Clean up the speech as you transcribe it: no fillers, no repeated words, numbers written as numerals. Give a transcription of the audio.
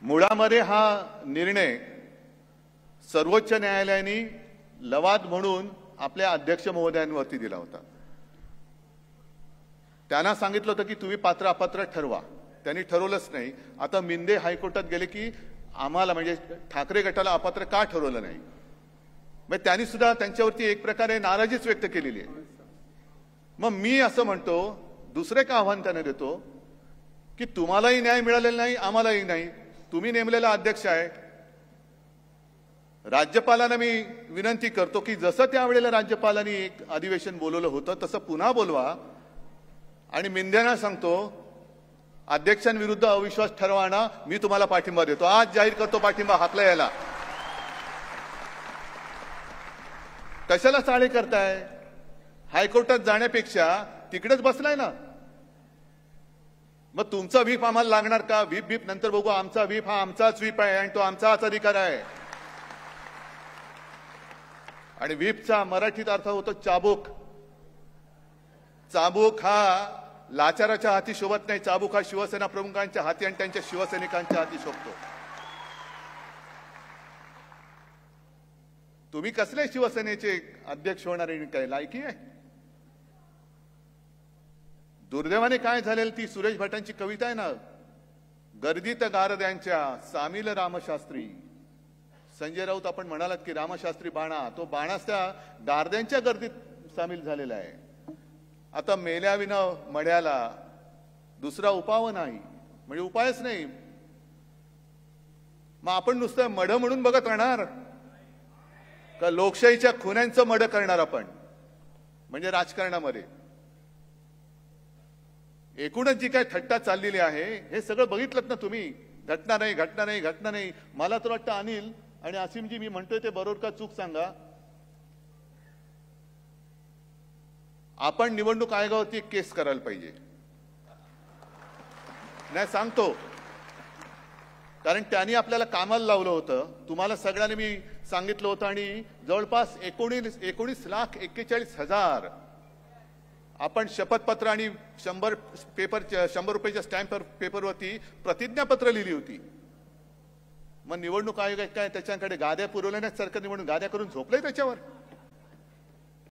मुळामध्ये हा निर्णय सर्वोच्च न्यायालयाने लवाद म्हणून आपल्या अध्यक्ष महोदयांवरती दिला होता। त्यांना सांगितलं होतं की तुम्ही पात्र अपात्र ठरवा, त्यांनी ठरवलंच नाही। आता मिंदे हायकोर्टात गेले की आम्हाला म्हणजे ठाकरे गटाला अपात्र का ठरवलं नाही, मग त्यांनी सुद्धा त्यांच्यावरती एक प्रकारे नाराजीच व्यक्त केलेली आहे। मग मी असं म्हणतो, दुसरे का आव्हान त्यांना देतो की तुम्हालाही न्याय मिळालेला नाही, आम्हालाही नाही, तुम्ही नेमलेला अध्यक्ष आहे। राज्यपालांना मी विनंती करतो की जसं त्यावेळेला राज्यपालांनी एक अधिवेशन बोलवलं होतं तसं पुन्हा बोलवा आणि मिंद्यांना सांगतो अध्यक्षांविरुद्ध अविश्वास ठरवाना, मी तुम्हाला पाठिंबा देतो। आज जाहीर करतो पाठिंबा हाकला याला। कशाला चाळे करताय? हायकोर्टात जाण्यापेक्षा तिकडेच बसलाय ना। मग तुमचा व्हीप आम्हाला लागणार का? व्हीप नंतर बघू, आमचा व्हीप हा आमचाच व्हीप आहे आणि तो आमचाच अधिकार आहे। आणि व्हीपचा मराठीत अर्थ होतो चाबूक। चाबूक हा लाचाराच्या हाती शोभत नाही, चाबूक हा शिवसेना प्रमुखांच्या हाती आणि त्यांच्या शिवसैनिकांच्या हाती शोभतो। तुम्ही कसले शिवसेनेचे अध्यक्ष होणारे, काय लायकी आहे? दुर्दैवाने काय झालेलं, ती सुरेश भटांची कविता आहे ना, गर्दीत गारद्यांच्या सामील रामशास्त्री। संजय राऊत आपण म्हणालात की रामशास्त्री बाणा, तो बाणाच त्या गारद्यांच्या गर्दीत सामील झालेला आहे। आता मेल्याविना मड्याला दुसरा उपाव नाही, म्हणजे उपायच नाही। मग आपण नुसतं मड म्हणून बघत राहणार का? लोकशाहीच्या खुन्यांचं मड करणार आपण, म्हणजे राजकारणामध्ये एकूणच जी काय थट्टा चाललेली आहे हे सगळं बघितलं ना तुम्ही। घटना नाही, घटना नाही, घटना नाही। मला तर वाटतं अनिल आणि आसिमजी, मी म्हणतोय ते बरोबर का चूक सांगा, आपण निवडणूक आयोगावरती केस करायला पाहिजे। नाही सांगतो, कारण त्यांनी आपल्याला कामाला लावलं होतं, तुम्हाला सगळ्यांनी मी सांगितलं होतं, आणि जवळपास 19,41,41,000 आपण शपथपत्र आणि 100 रुपयाच्या स्टॅम्प पेपरवरती प्रतिज्ञापत्र लिहिली होती। मग निवडणूक आयोग काय त्याच्याकडे गाद्या पुरवल्या नाही? सरकार निवडणूक गाद्या करून झोपलंय त्याच्यावर?